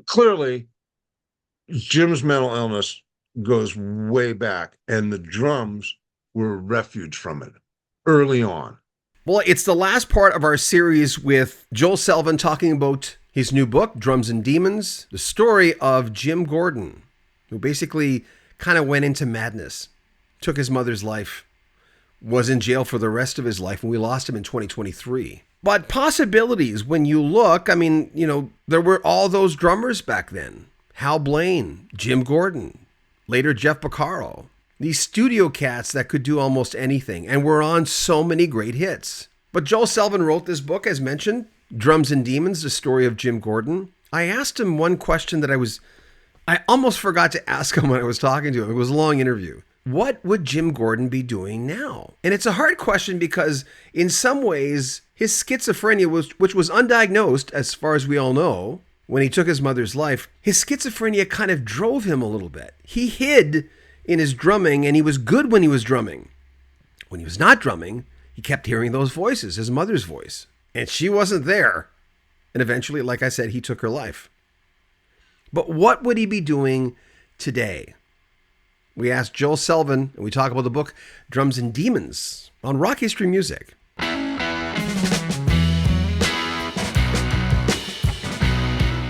Clearly, Jim's mental illness goes way back, and the drums were a refuge from it early on. Well, it's the last part of our series with Joel Selvin talking about his new book, Drums and Demons, the story of Jim Gordon, who basically kind of went into madness, took his mother's life, was in jail for the rest of his life, and we lost him in 2023. But possibilities, when you look, I mean, there were all those drummers back then. Hal Blaine, Jim Gordon, later Jeff Beccaro. These studio cats that could do almost anything and were on so many great hits. But Joel Selvin wrote this book, as mentioned, Drums and Demons, the story of Jim Gordon. I asked him one question that I almost forgot to ask him when I was talking to him. It was a long interview. What would Jim Gordon be doing now? And it's a hard question because in some ways, his schizophrenia, which was undiagnosed, as far as we all know, when he took his mother's life, his schizophrenia kind of drove him a little bit. He hid in his drumming, and he was good when he was drumming. When he was not drumming, he kept hearing those voices, his mother's voice. And she wasn't there. And eventually, like I said, he took her life. But what would he be doing today? We asked Joel Selvin, and we talk about the book Drums and Demons on Rock History Music.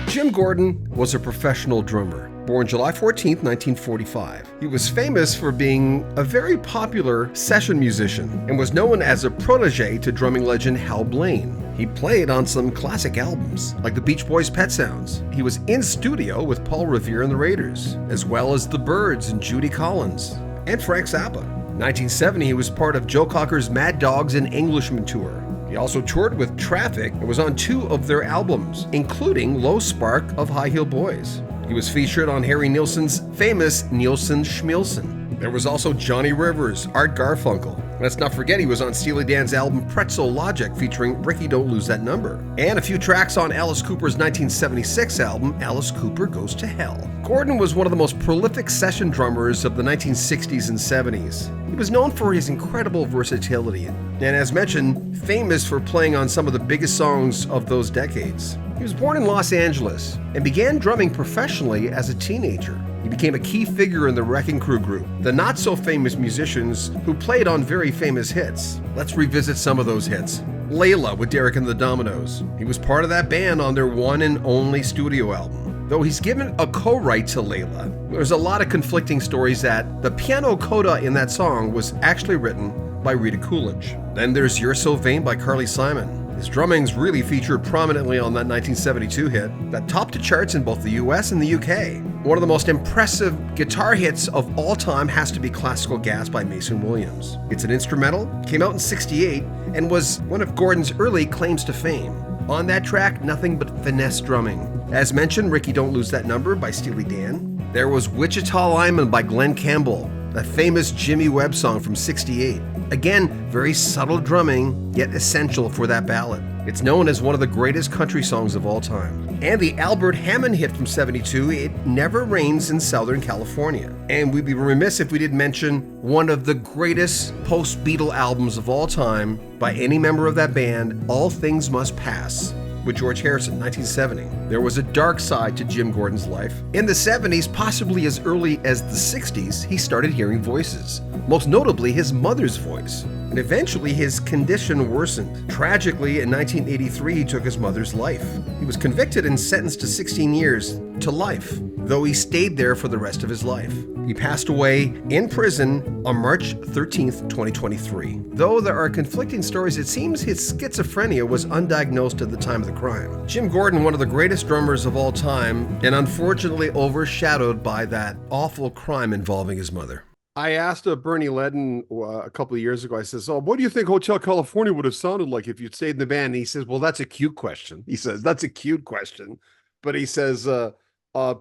Jim Gordon was a professional drummer, born July 14th, 1945. He was famous for being a very popular session musician and was known as a protege to drumming legend Hal Blaine. He played on some classic albums, like the Beach Boys' Pet Sounds. He was in studio with Paul Revere and the Raiders, as well as the Byrds and Judy Collins, and Frank Zappa. In 1970, he was part of Joe Cocker's Mad Dogs and Englishmen tour. He also toured with Traffic and was on 2 of their albums, including Low Spark of High Heel Boys. He was featured on Harry Nilsson's famous Nilsson Schmilsson. There was also Johnny Rivers, Art Garfunkel. Let's not forget he was on Steely Dan's album Pretzel Logic featuring Ricky Don't Lose That Number. And a few tracks on Alice Cooper's 1976 album Alice Cooper Goes to Hell. Gordon was one of the most prolific session drummers of the 1960s and 70s. He was known for his incredible versatility and, as mentioned, famous for playing on some of the biggest songs of those decades. He was born in Los Angeles and began drumming professionally as a teenager. He became a key figure in the Wrecking Crew group, the not-so-famous musicians who played on very famous hits. Let's revisit some of those hits. Layla with Derek and the Dominos. He was part of that band on their one and only studio album. Though he's given a co-write to Layla, there's a lot of conflicting stories that the piano coda in that song was actually written by Rita Coolidge. Then there's You're So Vain by Carly Simon. His drumming's really featured prominently on that 1972 hit that topped the charts in both the US and the UK. One of the most impressive guitar hits of all time has to be Classical Gas by Mason Williams. It's an instrumental, came out in '68, and was one of Gordon's early claims to fame. On that track, nothing but finesse drumming. As mentioned, Ricky Don't Lose That Number by Steely Dan. There was Wichita Lineman by Glenn Campbell, that famous Jimmy Webb song from '68. Again, very subtle drumming, yet essential for that ballad. It's known as one of the greatest country songs of all time. And the Albert Hammond hit from '72, It Never Rains in Southern California. And we'd be remiss if we didn't mention one of the greatest post-Beatle albums of all time by any member of that band, All Things Must Pass, with George Harrison, 1970. There was a dark side to Jim Gordon's life. In the 70s, possibly as early as the 60s, he started hearing voices, most notably his mother's voice. And eventually his condition worsened. Tragically, in 1983, he took his mother's life. He was convicted and sentenced to 16 years to life, though he stayed there for the rest of his life. He passed away in prison on March 13th, 2023. Though there are conflicting stories, it seems his schizophrenia was undiagnosed at the time of the crime. Jim Gordon, one of the greatest drummers of all time, and unfortunately overshadowed by that awful crime involving his mother. I asked Bernie Ledden a couple of years ago, I says, what do you think Hotel California would have sounded like if you'd stayed in the band? And he says, well, that's a cute question. He says, that's a cute question. But he says,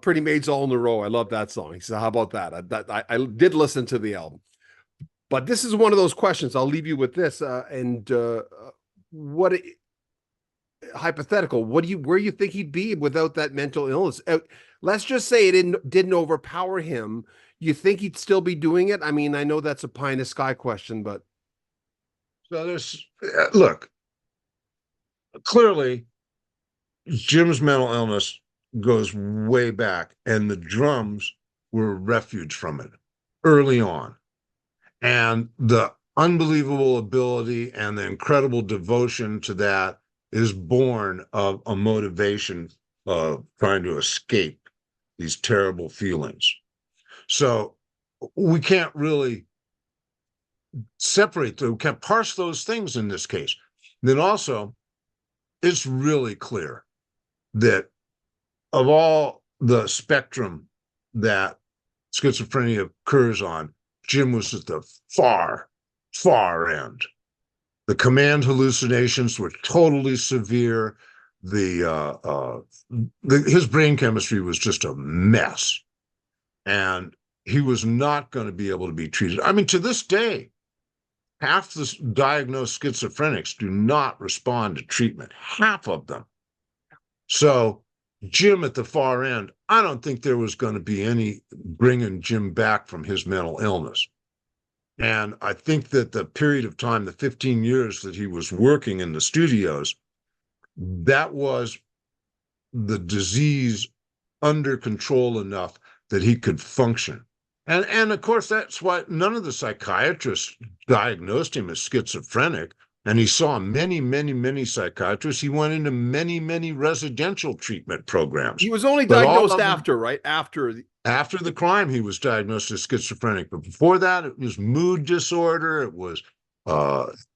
Pretty Maids All in a Row. I love that song. He said, how about that? I did listen to the album. But this is one of those questions. I'll leave you with this. Hypothetical, where do you think he'd be without that mental illness? Let's just say it didn't overpower him. You think he'd still be doing it? I mean, I know that's a pie in the sky question, but So look, clearly Jim's mental illness goes way back, and the drums were a refuge from it early on. And the unbelievable ability and the incredible devotion to that is born of a motivation of trying to escape these terrible feelings. So we can't really separate we can't parse those things in this case. Then also, it's really clear that of all the spectrum that schizophrenia occurs on, Jim was at the far end. The command hallucinations were totally severe. His brain chemistry was just a mess, and he was not going to be able to be treated. I mean, to this day, half the diagnosed schizophrenics do not respond to treatment. Half of them. So Jim at the far end, I don't think there was going to be any bringing Jim back from his mental illness. And I think that the period of time, the 15 years that he was working in the studios, that was the disease under control enough that he could function. And of course, that's why none of the psychiatrists diagnosed him as schizophrenic. And he saw many psychiatrists. He went into many residential treatment programs. He was only But diagnosed after, right? After the crime, he was diagnosed as schizophrenic. But before that, it was mood disorder. It was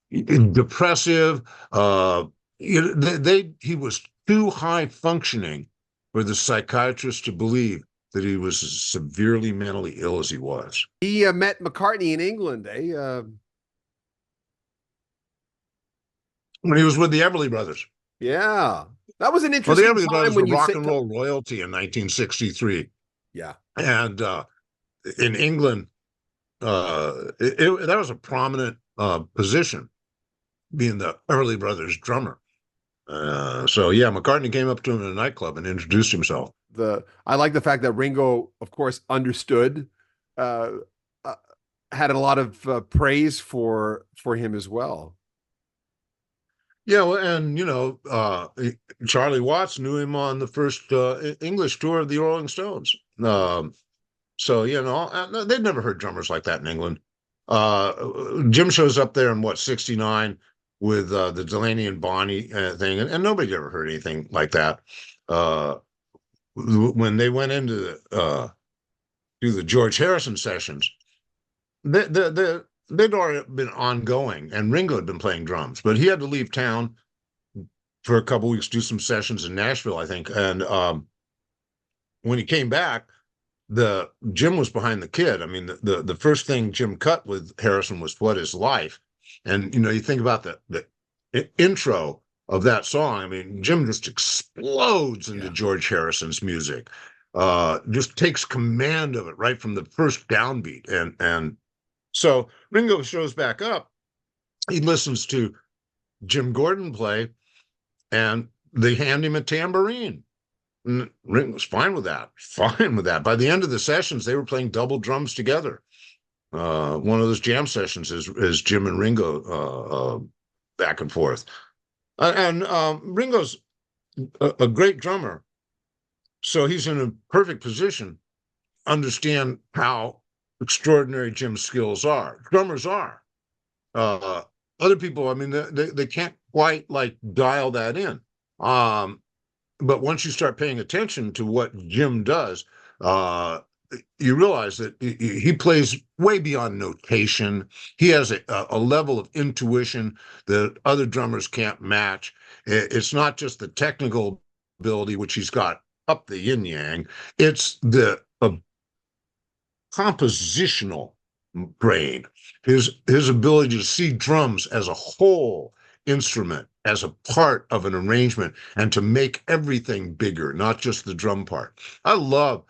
depressive. He was too high functioning for the psychiatrist to believe that he was as severely mentally ill as he was. He met McCartney in England, When he was with the Everly Brothers. Yeah. That was an Well, the interesting Everly time Brothers when were you rock say and roll royalty in 1963. Yeah. And in England, that was a prominent position, being the Everly Brothers drummer. So yeah, McCartney came up to him in a nightclub and introduced himself. I like the fact that Ringo, of course, understood, had a lot of praise for him as well. Yeah, well, and Charlie Watts knew him on the first English tour of the Rolling Stones. So they'd never heard drummers like that in England. Jim shows up there in what, 69 with the Delaney and Bonnie thing, and nobody ever heard anything like that. When they went into do the George Harrison sessions, they'd already been ongoing, and Ringo had been playing drums, but he had to leave town for a couple weeks, do some sessions in Nashville, I think. And when he came back, Jim was behind the kid. I mean, the first thing Jim cut with Harrison was "What Is Life," and you think about the intro of that song. I mean, Jim just explodes into George Harrison's music, just takes command of it right from the first downbeat, and so Ringo shows back up. He listens to Jim Gordon play, and they hand him a tambourine. And Ringo was fine with that. By the end of the sessions, they were playing double drums together. One of those jam sessions is Jim and Ringo back and forth. And Ringo's a great drummer, so he's in a perfect position to understand how extraordinary Jim's skills are. Drummers are. Other people, I mean, they can't quite dial that in. But once you start paying attention to what Jim does, you realize that he plays way beyond notation. He has a level of intuition that other drummers can't match. It's not just the technical ability, which he's got up the yin yang. It's the compositional brain, his ability to see drums as a whole instrument, as a part of an arrangement, and to make everything bigger, not just the drum part. I love,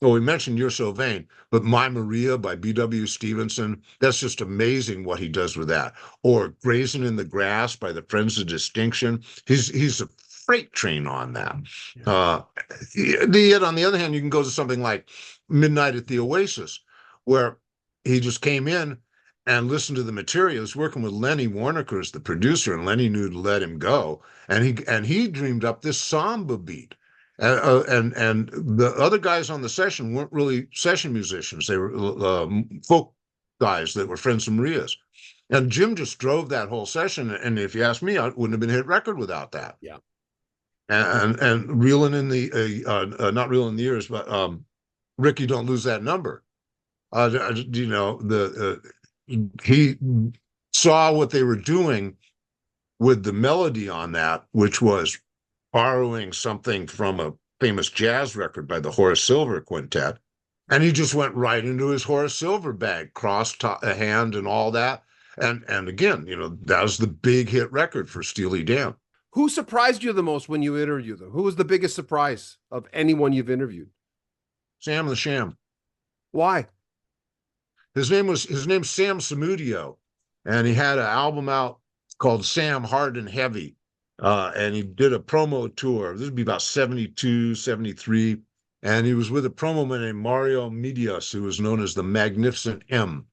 we mentioned You're So Vain, but My Maria by B.W. Stevenson, that's just amazing what he does with that. Or Grazing in the Grass by the Friends of Distinction. He's a freight train on that. Yet on the other hand, you can go to something like Midnight at the Oasis, where he just came in and listened to the material. He was working with Lenny Warnaker as the producer, and Lenny knew to let him go. And he dreamed up this samba beat. And the other guys on the session weren't really session musicians. They were folk guys that were friends of Maria's. And Jim just drove that whole session. And if you ask me, I wouldn't have been hit record without that. Yeah. And reeling in the not reeling in the ears, but Ricky, don't lose that number. You know, he saw what they were doing with the melody on that, which was borrowing something from a famous jazz record by the Horace Silver Quintet. And he just went right into his Horace Silver bag, crossed a hand and all that. And again, you know, that was the big hit record for Steely Dan. Who surprised you the most when you interviewed them? Who was the biggest surprise of anyone you've interviewed? Sam the Sham. Why? His name's Sam Samudio, and he had an album out called Sam Hard and Heavy. And he did a promo tour. This would be about 72, 73. And he was with a promo man named Mario Medios, who was known as the Magnificent M.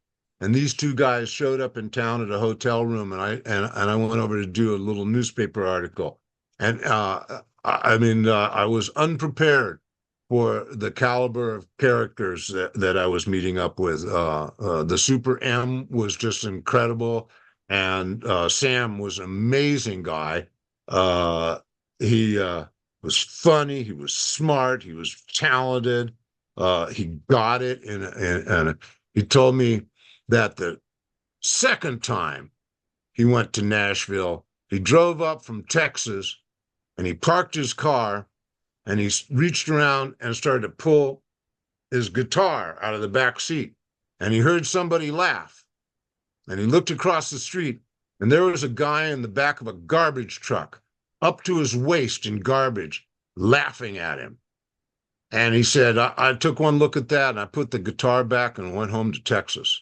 And these two guys showed up in town at a hotel room, and I went over to do a little newspaper article. And I was unprepared for the caliber of characters that I was meeting up with. The Super M was just incredible, and Sam was an amazing guy. He was funny, he was smart, he was talented, he got it, and he told me that the second time he went to Nashville, he drove up from Texas, and he parked his car, and he reached around and started to pull his guitar out of the back seat, and he heard somebody laugh, and he looked across the street, and there was a guy in the back of a garbage truck, up to his waist in garbage, laughing at him. And he said, I took one look at that, and I put the guitar back and went home to Texas.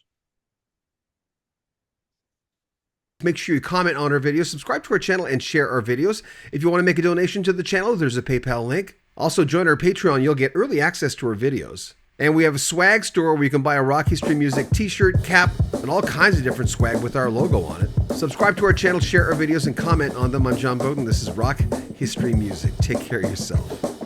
Make sure you comment on our videos, subscribe to our channel, and share our videos. If you want to make a donation to the channel, there's a PayPal link. Also, join our Patreon. You'll get early access to our videos. And we have a swag store where you can buy a Rock History Music t-shirt, cap, and all kinds of different swag with our logo on it. Subscribe to our channel, share our videos, and comment on them. I'm John Bowden. This is Rock History Music. Take care of yourself.